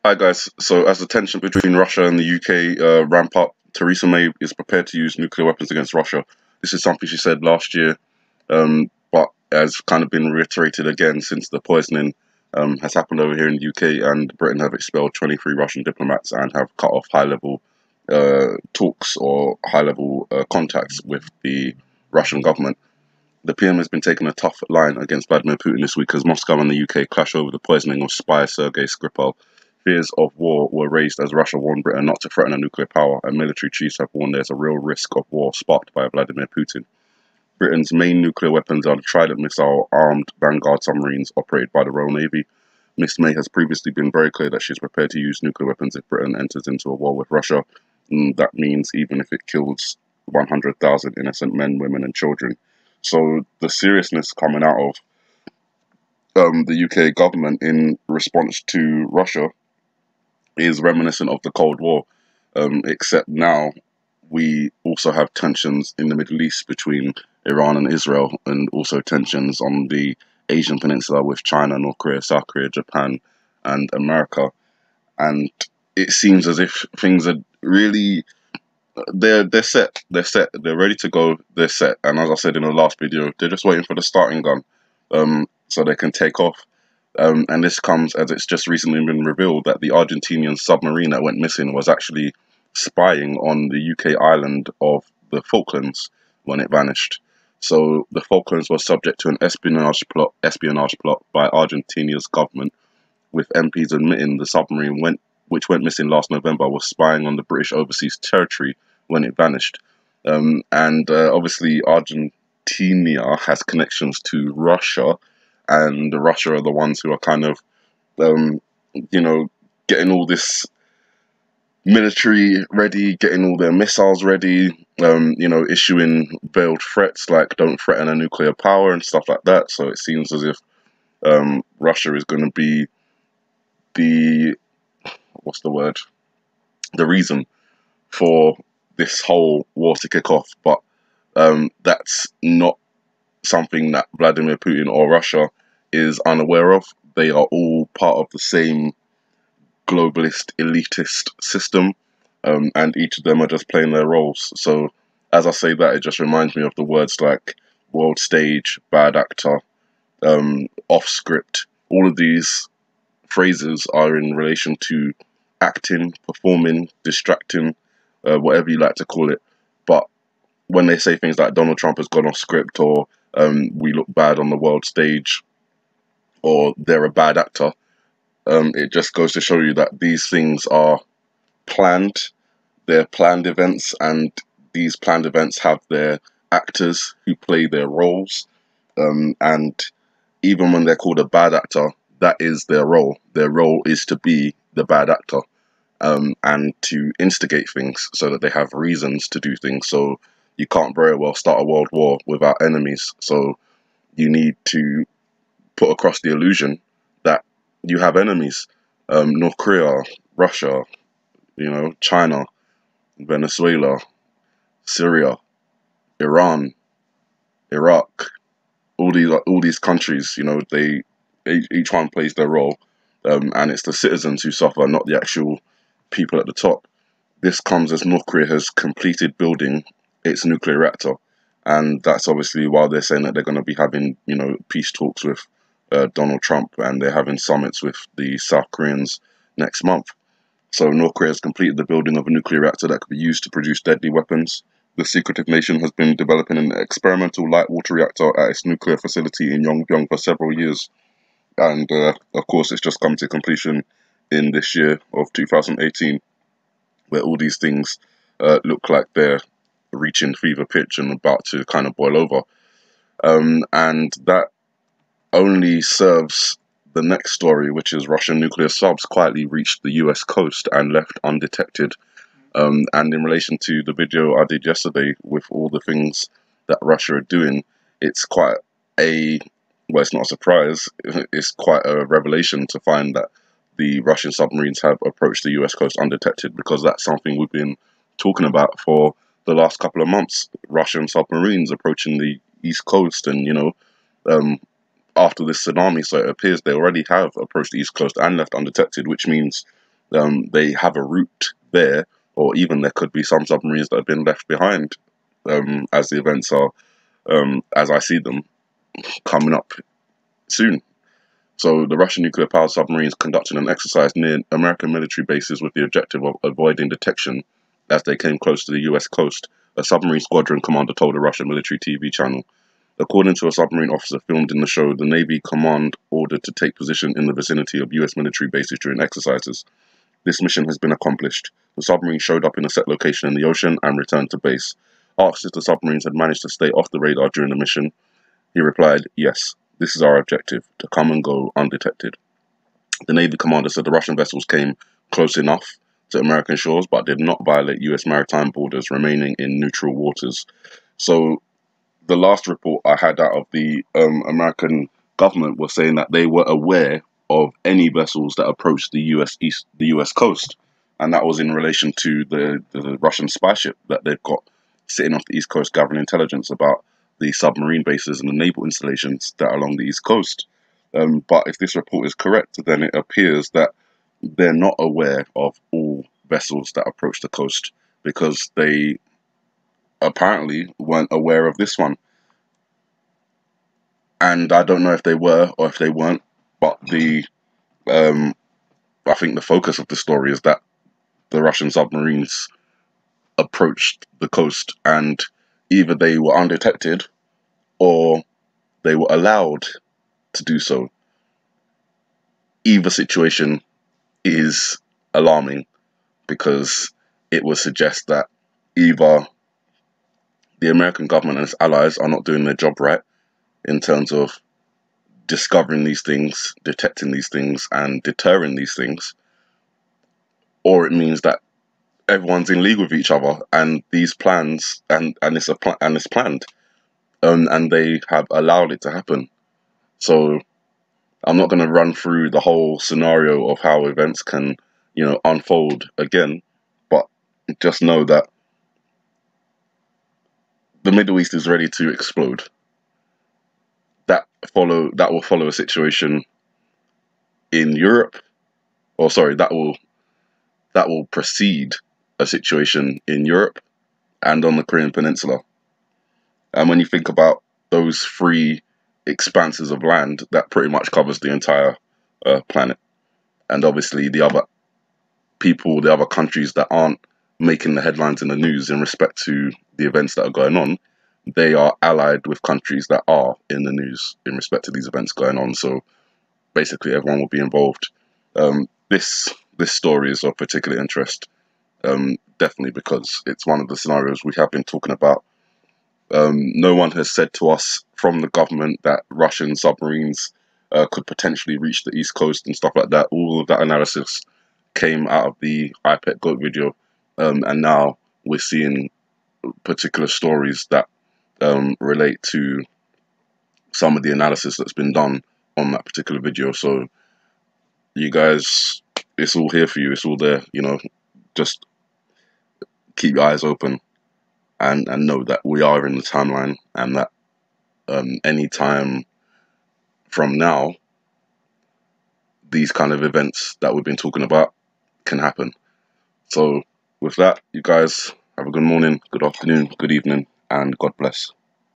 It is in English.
Hi guys. So as the tension between Russia and the UK ramp up, Theresa May is prepared to use nuclear weapons against Russia. This is something she said last year, but has kind of been reiterated again since the poisoning has happened over here in the UK, and Britain have expelled 23 Russian diplomats and have cut off high-level talks or high-level contacts with the Russian government. The PM has been taking a tough line against Vladimir Putin this week as Moscow and the UK clash over the poisoning of spy Sergei Skripal. Fears of war were raised as Russia warned Britain not to threaten a nuclear power, and military chiefs have warned there's a real risk of war sparked by Vladimir Putin. Britain's main nuclear weapons are the Trident missile-armed Vanguard submarines operated by the Royal Navy. Miss May has previously been very clear that she's prepared to use nuclear weapons if Britain enters into a war with Russia. That means even if it kills 100,000 innocent men, women and children. So the seriousness coming out of the UK government in response to Russia is reminiscent of the Cold War, except now we also have tensions in the Middle East between Iran and Israel, and also tensions on the Asian Peninsula with China, North Korea, South Korea, Japan, and America. And it seems as if things are really they're set. They're set. They're ready to go. They're set. And as I said in the last video, they're just waiting for the starting gun, so they can take off. And this comes as it's just recently been revealed that the Argentinian submarine that went missing was actually spying on the UK island of the Falklands when it vanished. So the Falklands was subject to an espionage plot by Argentina's government, with MPs admitting the submarine which went missing last November was spying on the British overseas territory when it vanished. And obviously Argentina has connections to Russia, and Russia are the ones who are kind of, getting all this military ready, getting all their missiles ready, issuing veiled threats like don't threaten a nuclear power and stuff like that. So it seems as if Russia is going to be the the reason for this whole war to kick off. But that's not something that Vladimir Putin or Russia is unaware of. They are all part of the same globalist, elitist system, and each of them are just playing their roles. So as I say that, it just reminds me of the words like world stage, bad actor, off script. All of these phrases are in relation to acting, performing, distracting, whatever you like to call it. But when they say things like Donald Trump has gone off script, or we look bad on the world stage, or they're a bad actor, it just goes to show you that these things are planned. They're planned events, and these planned events have their actors who play their roles. And even when they're called a bad actor, that is their role. Their role is to be the bad actor, and to instigate things so that they have reasons to do things. So you can't very well start a world war without enemies. So you need to put across the illusion that you have enemies. North Korea, Russia, China, Venezuela, Syria, Iran, Iraq, all these countries, they each one plays their role, and it's the citizens who suffer, not the actual people at the top. This comes as North Korea has completed building its nuclear reactor, and that's obviously why they're saying that they're going to be having, peace talks with Donald Trump, and they're having summits with the South Koreans next month. So North Korea has completed the building of a nuclear reactor that could be used to produce deadly weapons. The secretive nation has been developing an experimental light water reactor at its nuclear facility in Yongbyon for several years. And of course, it's just come to completion in this year of 2018, where all these things look like they're reaching fever pitch and about to kind of boil over. And that only serves the next story, which is Russian nuclear subs quietly reached the US coast and left undetected. And in relation to the video I did yesterday with all the things that Russia are doing, it's quite it's not a surprise, it's quite a revelation to find that the Russian submarines have approached the US coast undetected, because that's something we've been talking about for the last couple of months. Russian submarines approaching the East Coast, and after this tsunami, so it appears they already have approached the East Coast and left undetected, which means they have a route there, or even there could be some submarines that have been left behind as the events are, as I see them, coming up soon. So the Russian nuclear-powered submarines conducted an exercise near American military bases with the objective of avoiding detection as they came close to the US coast, a submarine squadron commander told a Russian military TV channel. According to a submarine officer filmed in the show, the Navy command ordered to take position in the vicinity of US military bases during exercises. This mission has been accomplished. The submarine showed up in a set location in the ocean and returned to base. Asked if the submarines had managed to stay off the radar during the mission, he replied, "Yes, this is our objective, to come and go undetected." The Navy commander said the Russian vessels came close enough to American shores but did not violate US maritime borders, remaining in neutral waters. So the last report I had out of the American government was saying that they were aware of any vessels that approached the US coast, and that was in relation to the Russian spy ship that they've got sitting off the East Coast gathering intelligence about the submarine bases and the naval installations that are along the East Coast. But if this report is correct, then it appears that they're not aware of all vessels that approach the coast, because they apparently weren't aware of this one. And I don't know if they were or if they weren't, but I think the focus of the story is that the Russian submarines approached the coast, and either they were undetected or they were allowed to do so. Either situation is alarming, because it would suggest that either the American government and its allies are not doing their job right in terms of discovering these things, detecting these things, and deterring these things, or it means that everyone's in league with each other, and these plans and it's planned, and they have allowed it to happen. So I'm not going to run through the whole scenario of how events can, unfold again, but just know that the Middle East is ready to explode. That will follow a situation in Europe, or sorry, that will precede a situation in Europe and on the Korean Peninsula. And when you think about those three expanses of land, that pretty much covers the entire planet. And obviously the other people, the other countries that aren't making the headlines in the news in respect to the events that are going on, they are allied with countries that are in the news in respect to these events going on. So basically everyone will be involved. This story is of particular interest, definitely because it's one of the scenarios we have been talking about. No one has said to us from the government that Russian submarines could potentially reach the East Coast and stuff like that. All of that analysis came out of the iPet Goat video, and now we're seeing particular stories that relate to some of the analysis that's been done on that particular video. So you guys, it's all here for you. It's all there. Just keep your eyes open and know that we are in the timeline, and that any time from now, these kind of events that we've been talking about can happen. So with that, you guys have a good morning, good afternoon, good evening, and God bless.